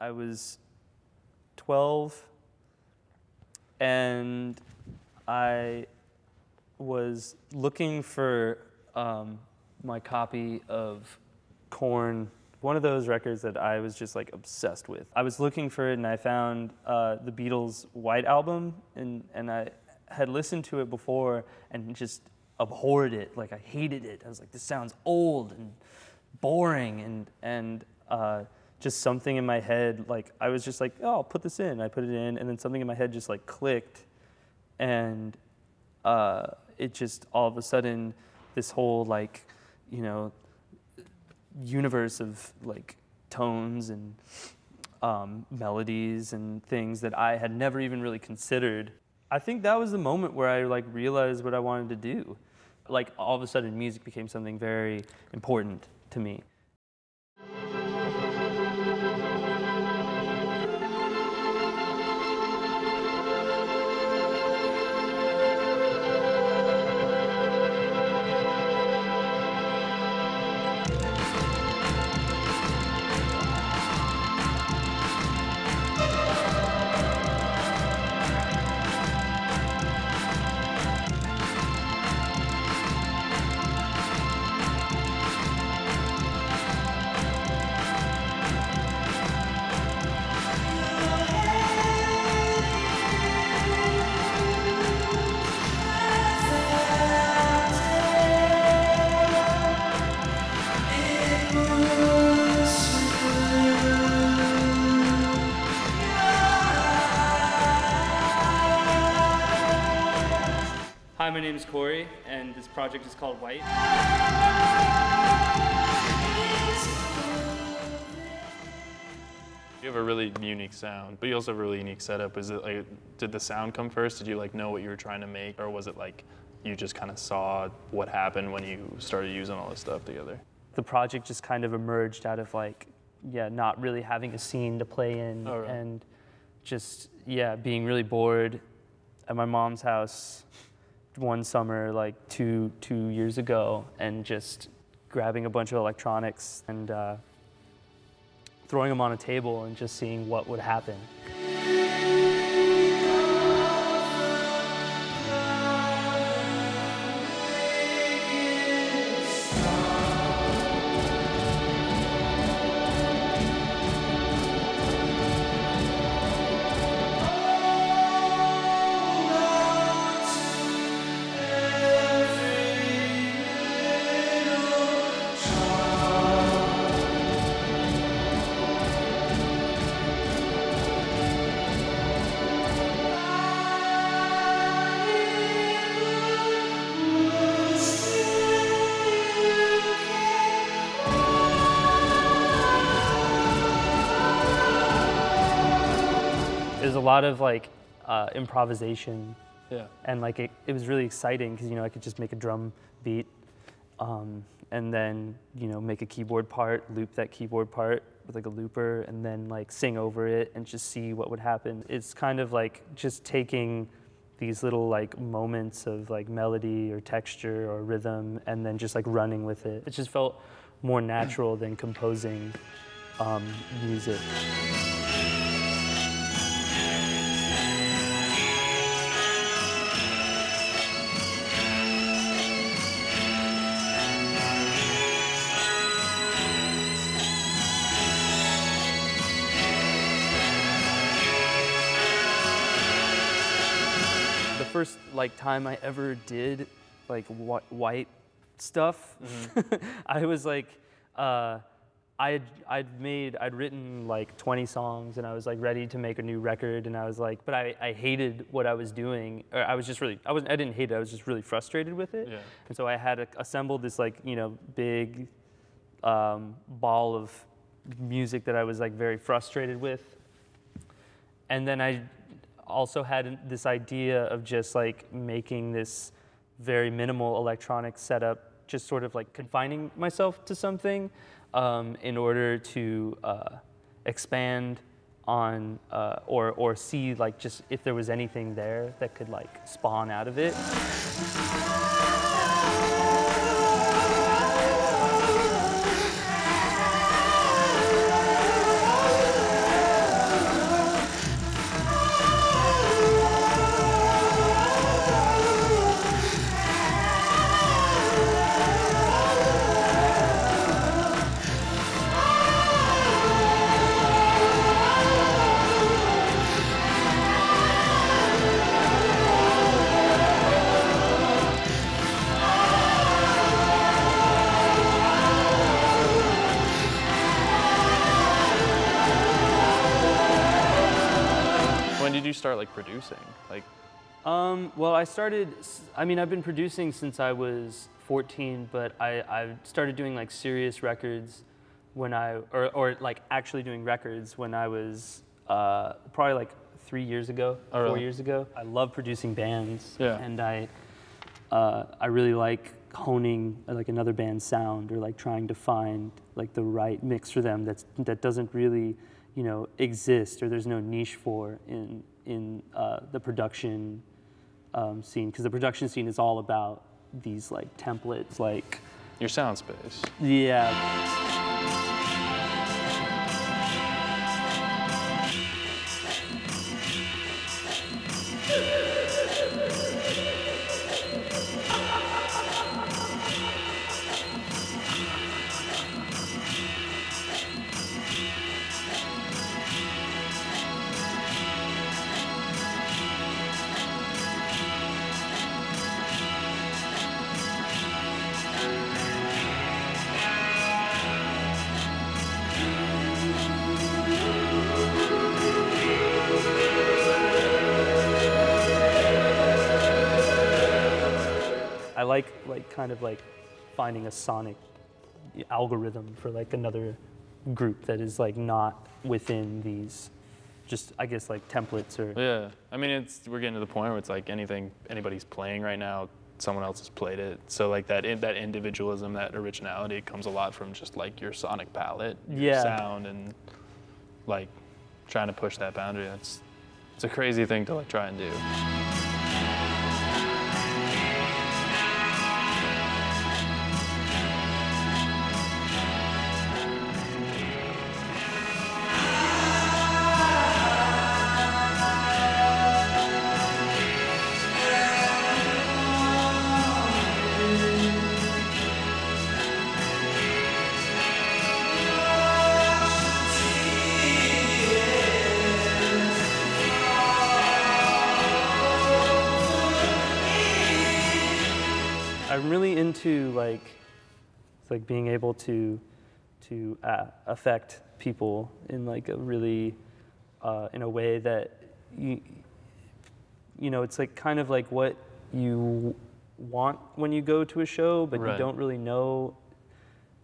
I was 12, and I was looking for my copy of Korn, one of those records that I was just like obsessed with. I was looking for it, and I found the Beatles' White Album, and I had listened to it before and just abhorred it. Like, I hated it. I was like, this sounds old and boring, and just something in my head, like, I was just like, oh, I'll put this in. I put it in, and then something in my head just like clicked, and it just all of a sudden, this whole like, you know, universe of like tones and melodies and things that I had never even really considered. I think that was the moment where I like realized what I wanted to do. Like, all of a sudden, music became something very important to me. Hi, my name is Cory, and this project is called White. You have a really unique sound, but you also have a really unique setup. Is it like, did the sound come first? Did you like know what you were trying to make, or was it like you just kind of saw what happened when you started using all this stuff together? The project just kind of emerged out of like, yeah, not really having a scene to play in, oh, right. and just, yeah, being really bored at my mom's house one summer, like two years ago, and just grabbing a bunch of electronics and throwing them on a table and just seeing what would happen. There's a lot of like improvisation, yeah, and like it was really exciting because, you know, I could just make a drum beat, and then, you know, make a keyboard part, loop that keyboard part with like a looper, and then like sing over it and just see what would happen. It's kind of like just taking these little like moments of like melody or texture or rhythm and then just like running with it. It just felt more natural than composing music. The first like time I ever did like white stuff, I was like, I'd written like 20 songs, and I was like ready to make a new record, and I was like, but I hated what I was doing, or I was just really, I didn't hate it, I was just really frustrated with it. Yeah. And so I had assembled this like, you know, big ball of music that I was like very frustrated with. And then I also had this idea of just like making this very minimal electronic setup, just sort of like confining myself to something in order to expand on or see like just if there was anything there that could like spawn out of it. you start like producing? Like, well, I've been producing since I was 14, but I started doing like serious records when or like actually doing records when I was probably like 3 years ago, 4 years ago. I love producing bands, and I really like honing like another band's sound, or like trying to find like the right mix for them that doesn't really, you know, exist, or there's no niche for in the production scene, because the production scene is all about these like templates, like your sound space. Yeah. I like kind of like finding a sonic algorithm for like another group that is like not within these, just I guess like templates or. Yeah, I mean we're getting to the point where it's like anybody's playing right now, someone else has played it. So like that individualism, that originality comes a lot from just like your sonic palette, your sound, and like trying to push that boundary. It's a crazy thing to like try and do. I'm really into like being able to affect people in like a really in a way that you know, it's like kind of like what you want when you go to a show, but you don't really know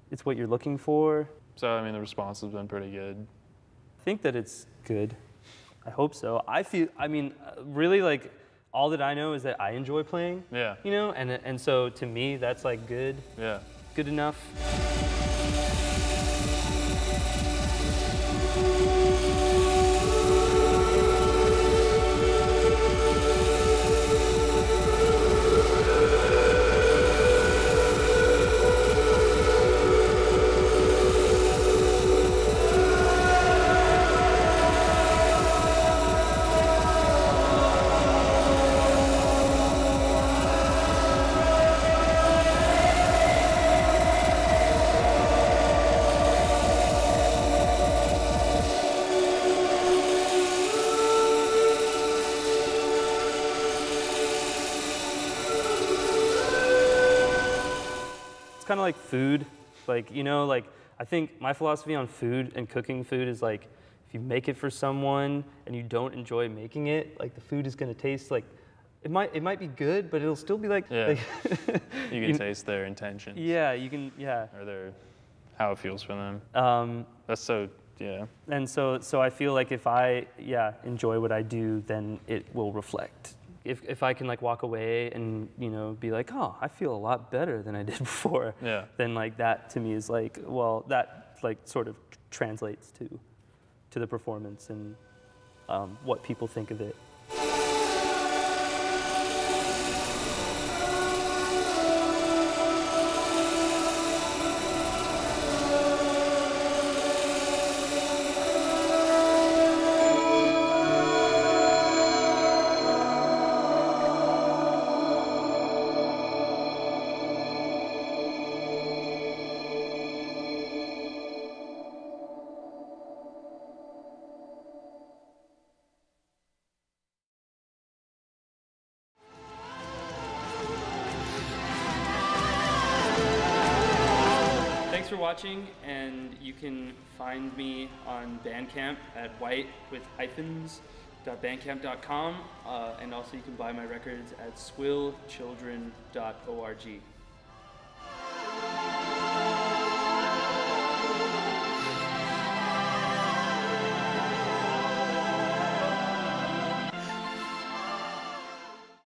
it's what you're looking for. So I mean, the response has been pretty good. I think that it's good. I hope so. I mean, really, like, all that I know is that I enjoy playing. Yeah. You know, and so to me, that's like good. Yeah. Good enough. Kind of like food, like, you know, like I think my philosophy on food and cooking food is like, if you make it for someone and you don't enjoy making it, like the food is going to taste like, it might be good, but it'll still be like, yeah. You can taste their intentions. Yeah, you can, yeah. Or how it feels for them. That's so, yeah. And so I feel like if I, enjoy what I do, then it will reflect. If I can like walk away and, you know, be like, oh, I feel a lot better than I did before, then like that to me is like, well, that like sort of translates to the performance and what people think of it. Thanks for watching, and you can find me on Bandcamp at whitewithhyphens.com. swillchildren.bandcamp.com, and also you can buy my records at swillchildren.org.